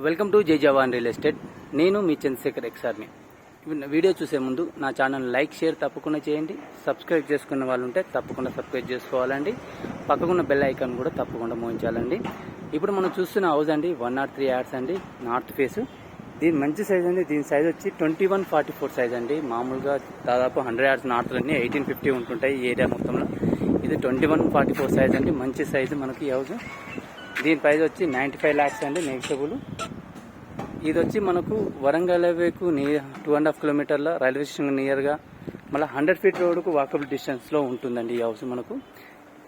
Welcome to జై జవాన్ real estate. నేను మీ Chandrasekhar ex-army. Video చూసే ముందు నా ఛానల్ లైక్ షేర్ తప్పకుండా చేయండి. సబ్స్క్రైబ్ చేసుకున్న వాళ్ళు ఉంటే తప్పకుండా సబ్స్క్రైబ్ చేసుకోవాలండి. పక్కకున్న బెల్ ఐకాన్ కూడా తప్పకుండా మోయించాలండి. ఇప్పుడు మనం చూస్తున్న హౌస్ అండి 103 యార్డ్స్ అండి, నార్త్ ఫేస్. దీని మంచి సైజ్ అండి. దీని సైజ్ వచ్చి 2144 సైజ్ అండి. మామూలుగా దాదాపు 100 యార్డ్స్ నార్త్లన్నీ 1850 ఉంటుంటాయి ఈ ఏరియా మొత్తంలో. ఇది 2144 సైజ్ అండి, మంచి సైజు మనకి హౌస్. దీని ప్రైస్ వచ్చి 95 lakhs అండి, నెగిషియబుల్. ఇది వచ్చి మనకు వరంగల్ హైవేకు 2.5 కిలోమీటర్ల రైల్వే స్టేషన్ నియర్గా, మళ్ళీ 100 feet రోడ్కు వాకబుల్ డిస్టెన్స్లో ఉంటుందండి ఈ హౌస్. మనకు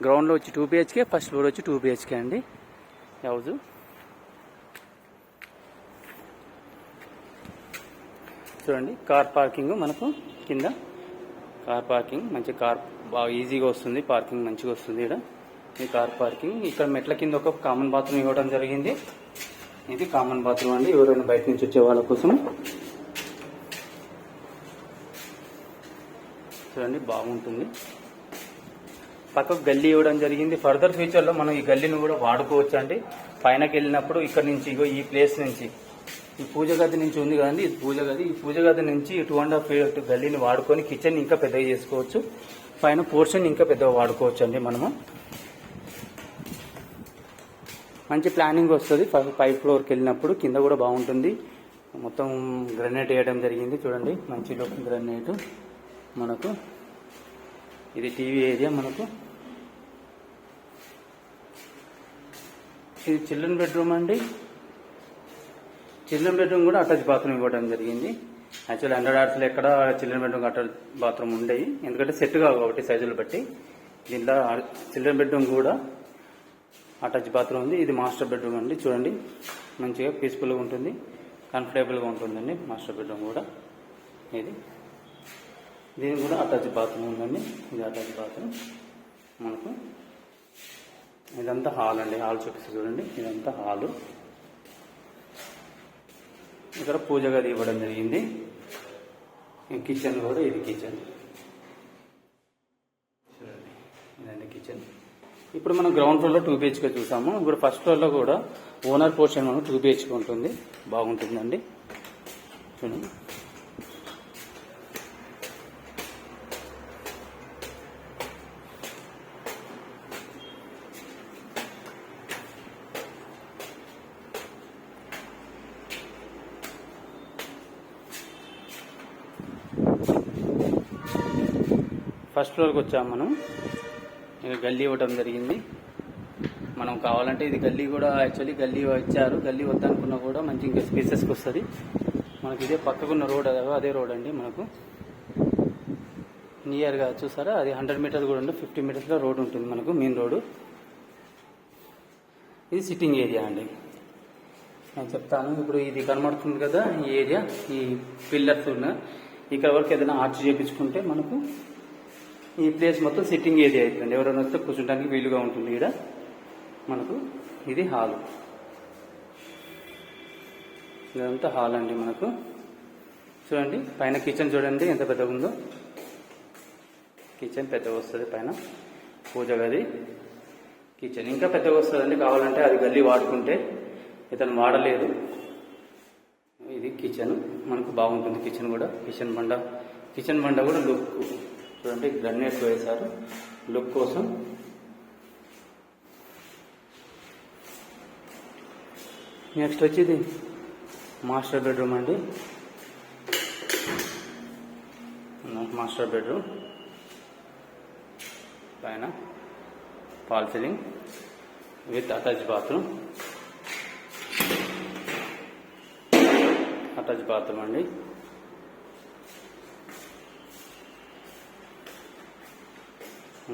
గ్రౌండ్లో వచ్చి 2 BHK, ఫస్ట్ ఫ్లోర్ వచ్చి 2 BHK అండి ఈ హౌస్. చూడండి, కార్ పార్కింగ్ మనకు కింద కార్ పార్కింగ్, మంచి కార్ బాగా ఈజీగా వస్తుంది, పార్కింగ్ మంచిగా వస్తుంది. ఇక్కడ ఈ కార్ పార్కింగ్. ఇక్కడ మెట్ల కింద ఒక కామన్ బాత్రూమ్ ఇవ్వడం జరిగింది. ఇది కామన్ బాత్రూమ్ అండి, ఎవరైనా బయట నుంచి వచ్చే వాళ్ళ కోసం. చూడండి, బాగుంటుంది. పక్కకు గల్లీ ఇవ్వడం జరిగింది. ఫర్దర్ ఫ్యూచర్లో మనం ఈ గల్లీని కూడా వాడుకోవచ్చు అండి. పైనకి వెళ్ళినప్పుడు ఇక్కడ నుంచి ఈ ప్లేస్ నుంచి, ఈ పూజ గది నుంచి ఉంది కదండి, ఇది పూజ గది. ఈ పూజ గది నుంచి 2.5 feet గల్లీని వాడుకొని కిచెన్ ఇంకా పెద్దగా చేసుకోవచ్చు. పైన పోర్షన్ ఇంకా పెద్దగా వాడుకోవచ్చు అండి మనము. మంచి ప్లానింగ్ వస్తుంది. 5th floorకి వెళ్ళినప్పుడు కింద కూడా బాగుంటుంది. మొత్తం గ్రనైట్ వేయడం జరిగింది. చూడండి, మంచి లుక్ గ్రనైట్ మనకు. ఇది టీవీ ఏరియా మనకు. ఇది చిల్డ్రన్ బెడ్రూమ్ అండి. చిల్డ్రన్ బెడ్రూమ్ కూడా అటాచ్ బాత్రూమ్ ఇవ్వడం జరిగింది. యాక్చువల్లీ 100 yards ఎక్కడ చిల్డ్రన్ బెడ్రూమ్ అటాచ్ బాత్రూమ్ ఉండేవి, ఎందుకంటే సెట్ కావు కాబట్టి సైజులు బట్టి. దీంట్లో చిల్డ్రన్ బెడ్రూమ్ కూడా అటాచ్ బాత్రూమ్ ఉంది. ఇది మాస్టర్ బెడ్రూమ్ అండి. చూడండి, మంచిగా పీస్ఫుల్గా ఉంటుంది, కంఫర్టబుల్గా ఉంటుందండి మాస్టర్ బెడ్రూమ్ కూడా. ఇది దీనికి కూడా అటాచ్ బాత్రూమ్ ఉందండి. ఇది అటాచ్ బాత్రూమ్ మనకు. ఇదంతా హాల్ అండి. హాల్ చూపిస్తే చూడండి, ఇదంతా హాలు. ఇక్కడ పూజ గది ఇవ్వడం జరిగింది. కిచెన్ కూడా, ఇది కిచెన్. చూడండి, ఇదండి కిచెన్. ఇప్పుడు మనం గ్రౌండ్ ఫ్లోర్లో 2 BHK చూసాము. ఇప్పుడు ఫస్ట్ ఫ్లోర్లో కూడా ఓనర్ పోర్షన్ మనం 2 BHK ఉంటుంది, బాగుంటుందండి. చూడండి, ఫస్ట్ ఫ్లోర్కి వచ్చాము మనం. గల్లీ ఇవ్వటం జరిగింది. మనం కావాలంటే ఇది గల్లీ కూడా, యాక్చువల్లీ గల్లీ ఇచ్చారు. గల్లీ వద్దనుకున్నా కూడా మంచి ఇంకా స్పేసెస్కి వస్తుంది మనకి. ఇదే పక్కకున్న రోడ్, అదే రోడ్ అండి మనకు. నియర్గా చూసారా, అది 100 meters కూడా ఉంటుంది, 50 meters రోడ్ ఉంటుంది మనకు, మెయిన్ రోడ్డు. ఇది సిట్టింగ్ ఏరియా అండి. నేను చెప్తాను. ఇప్పుడు ఇది కనబడుతుంది కదా ఈ ఏరియా, ఈ పిల్లర్స్ ఉన్న ఇక్కడ వరకు ఏదైనా ఆర్చ్ చేయించుకుంటే మనకు ఈ ప్లేస్ మొత్తం సిట్టింగ్ ఏరియా అవుతుంది. ఎవరైనా వస్తే కూర్చోడానికి వీలుగా ఉంటుంది ఇక్కడ మనకు. ఇది హాల్, ఇదంతా హాల్ అండి మనకు. చూడండి, పైన కిచెన్ చూడండి ఎంత పెద్దగా ఉందో. కిచెన్ పెద్దగా వస్తుంది పైన. పూజ గది, కిచెన్ ఇంకా పెద్దగా వస్తుందండి. కావాలంటే అది గల్లీ వాడుకుంటే, ఇతను వాడలేదు. ఇది కిచెన్ మనకు, బాగుంటుంది కిచెన్ కూడా. కిచెన్ బండ కూడా లుక్ చూడండి, గ్రనైట్ వేశారు లుక్ కోసం. నెక్స్ట్ వచ్చి ఇది మాస్టర్ బెడ్రూమ్ అండి. మాస్టర్ బెడ్రూమ్ పైన fall ceiling with attach bathroom. Attach bathroom అండి.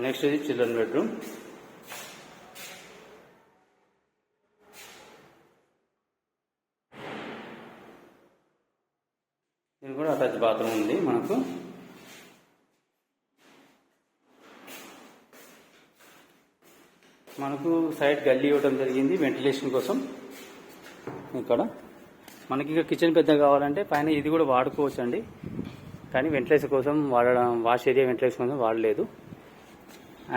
నెక్స్ట్ ఇది చిల్డ్రన్ బెడ్రూమ్. ఇది కూడా అటాచ్ బాత్రూమ్ ఉంది మనకు. సైడ్ గల్లీ ఇవ్వడం జరిగింది వెంటిలేషన్ కోసం. ఇక్కడ మనకి ఇక కిచెన్ పెద్ద కావాలంటే పైన ఇది కూడా వాడుకోవచ్చు అండి, కానీ వెంటిలేషన్ కోసం వాడడం, వాష్ ఏరియా వెంటిలేషన్ కోసం వాడలేదు.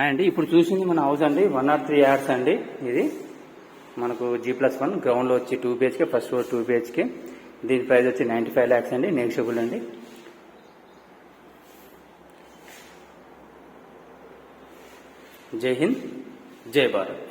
అండ్ ఇప్పుడు చూసింది మన హౌస్ అండి 103 yards అండి. ఇది మనకు G+1 గ్రౌండ్లో వచ్చి 2 BHK, ఫస్ట్ ఫ్లోర్ 2 BHK. దీని ప్రైస్ వచ్చి 95 lakhs అండి, నెగిషియబుల్ అండి. జై హింద్, జై భారత్.